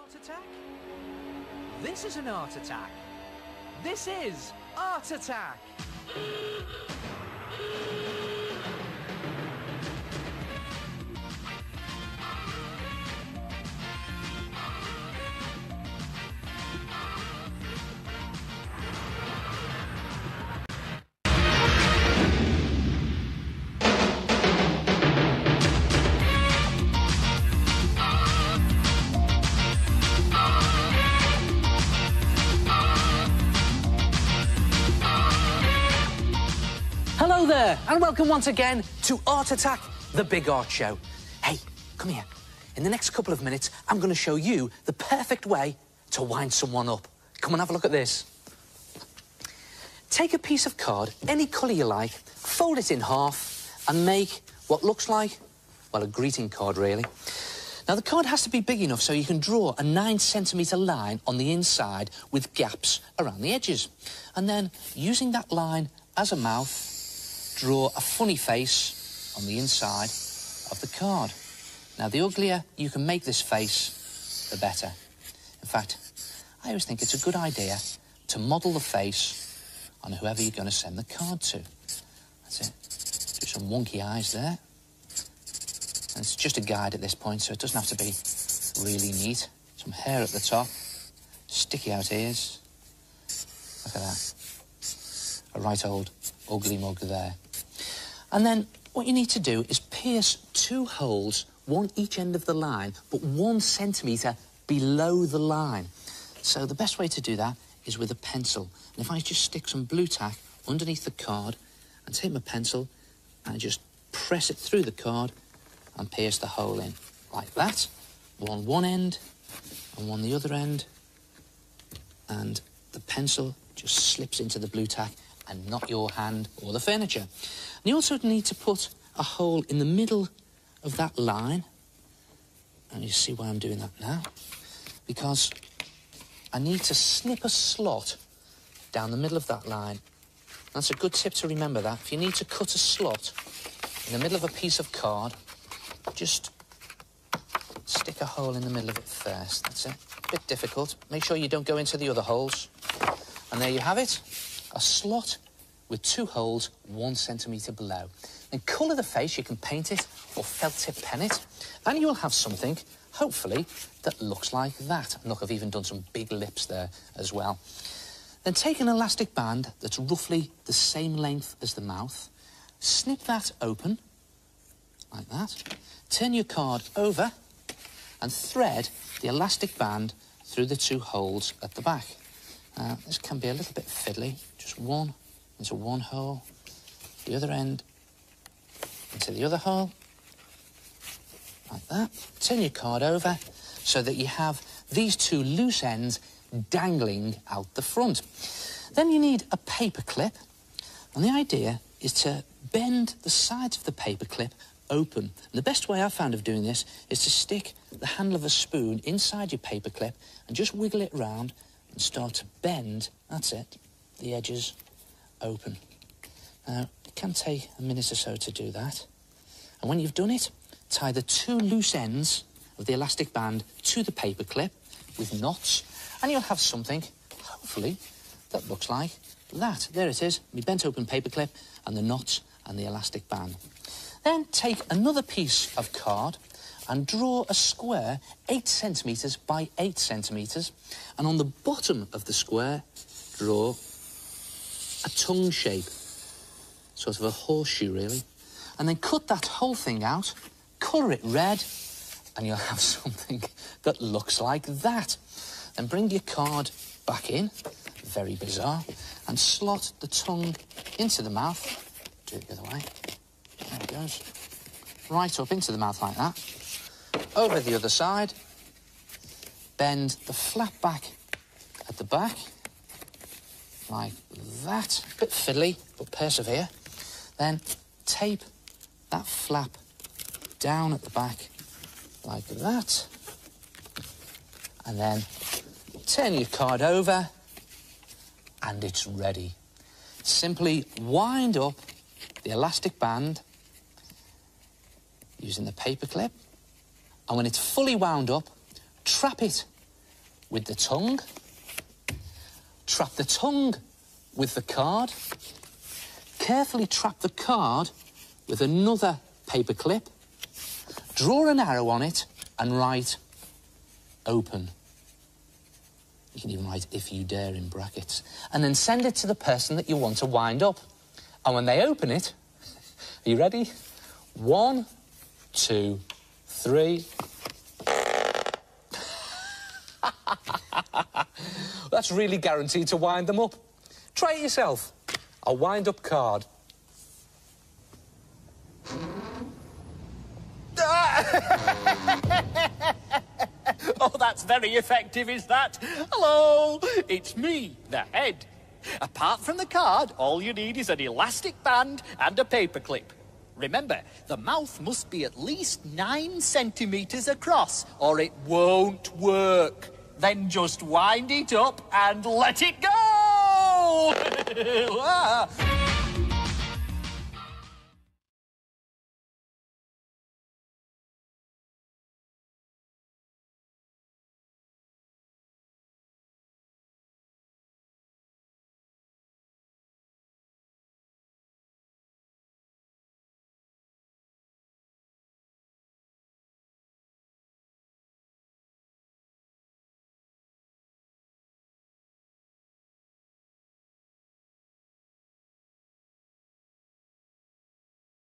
Art attack? This is an art attack. This is Art Attack. Hello there, and welcome once again to Art Attack, the Big Art Show. Hey, come here. In the next couple of minutes, I'm going to show you the perfect way to wind someone up. Come and have a look at this. Take a piece of card, any colour you like, fold it in half, and make what looks like, well, a greeting card, really. Now, the card has to be big enough so you can draw a 9-centimetre line on the inside with gaps around the edges. And then, using that line as a mouth, draw a funny face on the inside of the card. Now, the uglier you can make this face, the better. In fact, I always think it's a good idea to model the face on whoever you're going to send the card to. That's it. Do some wonky eyes there. And it's just a guide at this point, so it doesn't have to be really neat. Some hair at the top, sticky out ears. Look at that. A right old ugly mug there. And then what you need to do is pierce 2 holes, one each end of the line, but 1 centimetre below the line. So the best way to do that is with a pencil. And if I just stick some blue tack underneath the card and take my pencil and just press it through the card and pierce the hole in, like that. One end and one the other end. And the pencil just slips into the blue tack and not your hand or the furniture. And you also need to put a hole in the middle of that line. And you see why I'm doing that now. Because I need to snip a slot down the middle of that line. That's a good tip to remember that. If you need to cut a slot in the middle of a piece of card, just stick a hole in the middle of it first. That's it. A bit difficult. Make sure you don't go into the other holes. And there you have it. A slot with 2 holes 1 centimetre below. Then colour the face, you can paint it or felt tip pen it, and you will have something, hopefully, that looks like that. And look, I've even done some big lips there as well. Then take an elastic band that's roughly the same length as the mouth, snip that open, like that, turn your card over and thread the elastic band through the 2 holes at the back. This can be a little bit fiddly. Just one into one hole, the other end into the other hole, like that. Turn your card over so that you have these 2 loose ends dangling out the front. Then you need a paper clip, and the idea is to bend the sides of the paper clip open. And the best way I've found of doing this is to stick the handle of a spoon inside your paper clip and just wiggle it round and start to bend, that's it, the edges open. Now, it can take a minute or so to do that. And when you've done it, tie the 2 loose ends of the elastic band to the paper clip with knots, and you'll have something, hopefully, that looks like that. There it is, my bent open paper clip and the knots and the elastic band. Then take another piece of card and draw a square 8 centimetres by 8 centimetres, and on the bottom of the square, draw a tongue shape, sort of a horseshoe, really. And then cut that whole thing out, colour it red, and you'll have something that looks like that. Then bring your card back in, very bizarre, and slot the tongue into the mouth. Do it the other way. There it goes. Right up into the mouth like that. Over the other side. Bend the flap back at the back. Like that. A bit fiddly, but persevere. Then tape that flap down at the back like that. And then turn your card over and it's ready. Simply wind up the elastic band using the paper clip, and when it's fully wound up, trap it with the tongue. Trap the tongue with the card. Carefully trap the card with another paper clip. Draw an arrow on it and write open. You can even write if you dare in brackets. And then send it to the person that you want to wind up. And when they open it, are you ready? 1, 2, 3. That's really guaranteed to wind them up. Try it yourself. A wind-up card. Oh, that's very effective, is that? Hello, it's me, the head. Apart from the card, all you need is an elastic band and a paperclip. Remember, the mouth must be at least 9 centimetres across, or it won't work. Then just wind it up and let it go!